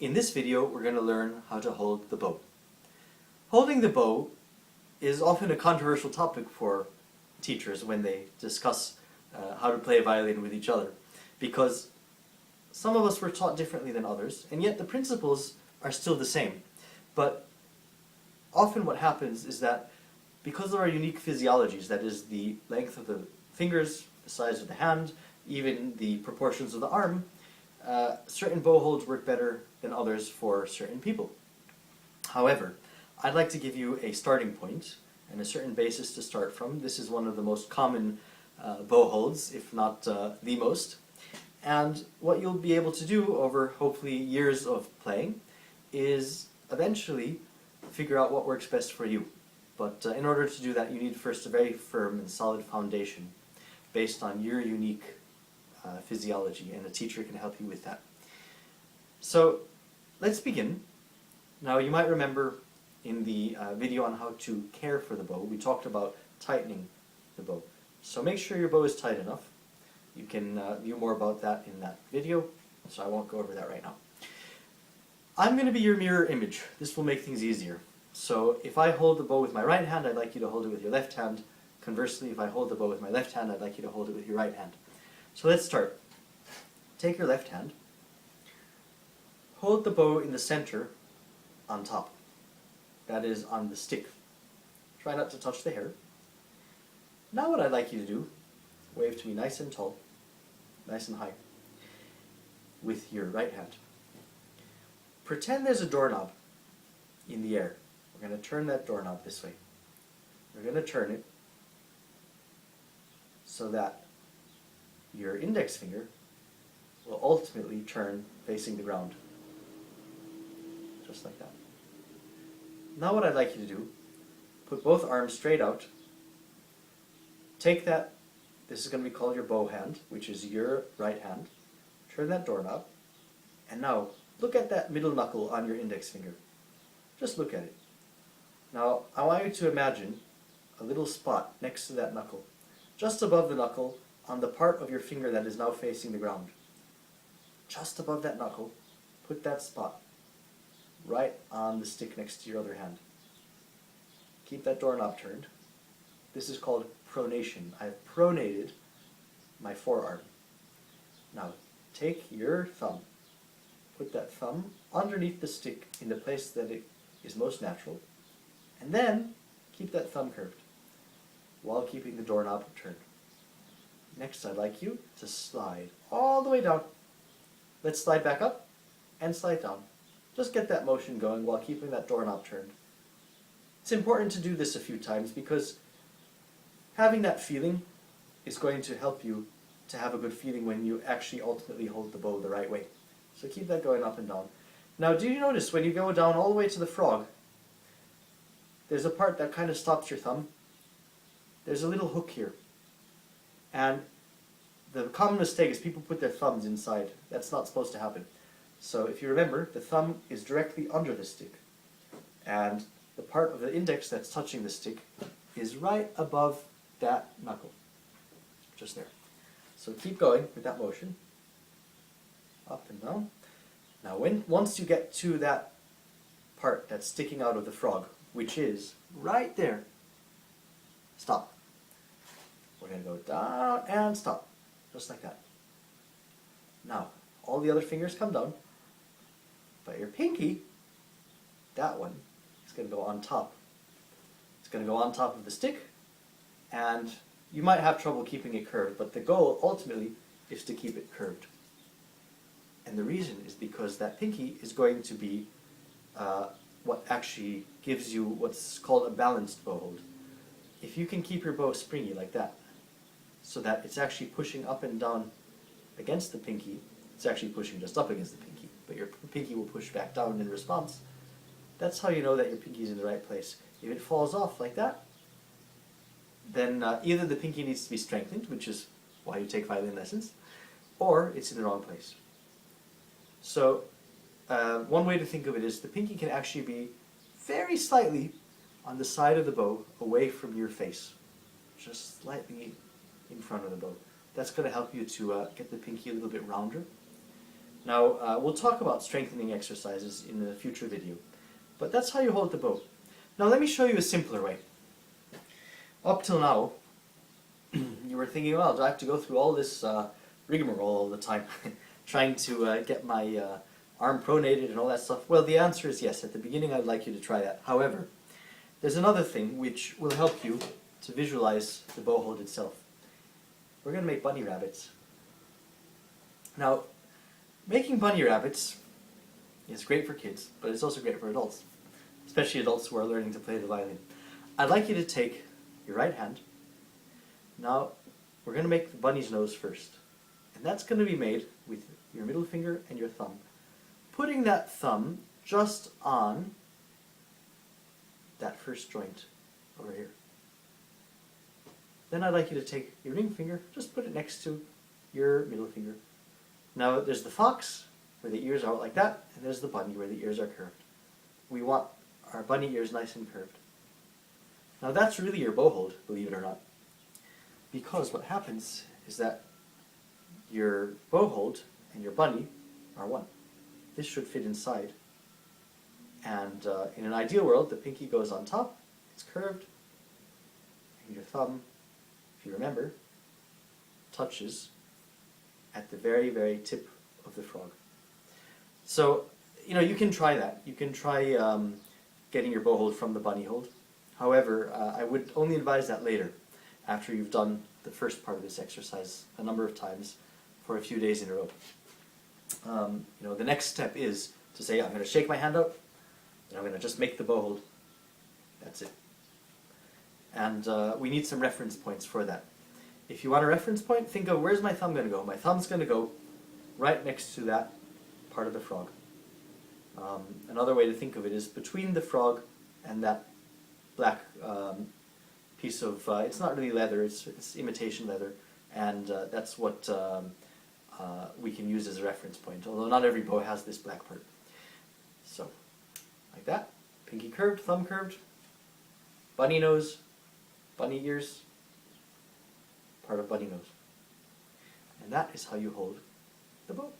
In this video, we're going to learn how to hold the bow. Holding the bow is often a controversial topic for teachers when they discuss how to play a violin with each other, because some of us were taught differently than others, and yet the principles are still the same. But often what happens is that because of our unique physiologies, that is the length of the fingers, the size of the hand, even the proportions of the arm, certain bow holds work better than others for certain people. However, I'd like to give you a starting point and a certain basis to start from. This is one of the most common bow holds, if not the most. And what you'll be able to do over hopefully years of playing is eventually figure out what works best for you. But in order to do that, you need first a very firm and solid foundation based on your unique physiology, and a teacher can help you with that. So let's begin. Now you might remember in the video on how to care for the bow, we talked about tightening the bow. So make sure your bow is tight enough. You can view more about that in that video, so I won't go over that right now. I'm going to be your mirror image. This will make things easier. So if I hold the bow with my right hand, I'd like you to hold it with your left hand. Conversely, if I hold the bow with my left hand, I'd like you to hold it with your right hand. So let's start. Take your left hand, hold the bow in the center on top. That is on the stick. Try not to touch the hair. Now what I'd like you to do, wave to me nice and tall, nice and high, with your right hand. Pretend there's a doorknob in the air. We're going to turn that doorknob this way. We're going to turn it so that your index finger will ultimately turn facing the ground. Just like that. Now what I'd like you to do, put both arms straight out. Take that, this is going to be called your bow hand, which is your right hand. Turn that doorknob, and now look at that middle knuckle on your index finger. Just look at it. Now I want you to imagine a little spot next to that knuckle, just above the knuckle, on the part of your finger that is now facing the ground. Just above that knuckle, put that spot right on the stick next to your other hand. Keep that doorknob turned. This is called pronation. I've pronated my forearm. Now take your thumb, put that thumb underneath the stick in the place that it is most natural, and then keep that thumb curved while keeping the doorknob turned. Next, I'd like you to slide all the way down. Let's slide back up and slide down. Just get that motion going while keeping that doorknob turned. It's important to do this a few times because having that feeling is going to help you to have a good feeling when you actually ultimately hold the bow the right way. So keep that going up and down. Now, do you notice when you go down all the way to the frog, there's a part that kind of stops your thumb? There's a little hook here. And the common mistake is people put their thumbs inside. That's not supposed to happen. So if you remember, the thumb is directly under the stick. And the part of the index that's touching the stick is right above that knuckle. Just there. So keep going with that motion. Up and down. Now once you get to that part that's sticking out of the frog, which is right there, stop. We're going to go down and stop. Just like that. Now, all the other fingers come down, but your pinky, that one, is going to go on top. It's going to go on top of the stick, and you might have trouble keeping it curved, but the goal, ultimately, is to keep it curved. And the reason is because that pinky is going to be what actually gives you what's called a balanced bow hold. If you can keep your bow springy like that, so that it's actually pushing up and down against the pinky, it's actually pushing just up against the pinky, but your pinky will push back down in response. That's how you know that your pinky is in the right place. If it falls off like that, then either the pinky needs to be strengthened, which is why you take violin lessons, or it's in the wrong place. So one way to think of it is the pinky can actually be very slightly on the side of the bow away from your face, just slightly in front of the bow. That's going to help you to get the pinky a little bit rounder. Now, we'll talk about strengthening exercises in a future video, but that's how you hold the bow. Now let me show you a simpler way. Up till now, you were thinking, well, do I have to go through all this rigmarole all the time, trying to get my arm pronated and all that stuff? Well, the answer is yes. At the beginning, I'd like you to try that. However, there's another thing which will help you to visualize the bow hold itself. We're going to make bunny rabbits. Now, making bunny rabbits is great for kids, but it's also great for adults, especially adults who are learning to play the violin. I'd like you to take your right hand. Now, we're going to make the bunny's nose first. And that's going to be made with your middle finger and your thumb. Putting that thumb just on that first joint over here. Then I'd like you to take your ring finger, just put it next to your middle finger. Now there's the fox, where the ears are out like that, and there's the bunny, where the ears are curved. We want our bunny ears nice and curved. Now that's really your bow hold, believe it or not. Because what happens is that your bow hold and your bunny are one. This should fit inside. And in an ideal world, the pinky goes on top, it's curved, and your thumb, if you remember, touches at the very, very tip of the frog. So, you can try that. You can try getting your bow hold from the bunny hold. However, I would only advise that later, after you've done the first part of this exercise a number of times for a few days in a row. The next step is to say, I'm going to shake my hand out, and I'm going to just make the bow hold. That's it. And we need some reference points for that. If you want a reference point, think of, where's my thumb going to go? My thumb's going to go right next to that part of the frog. Another way to think of it is between the frog and that black piece of, it's not really leather, it's imitation leather, and that's what we can use as a reference point, although not every bow has this black part. So, like that, pinky curved, thumb curved, bunny nose, bunny ears, part of bunny nose. And that is how you hold the bow.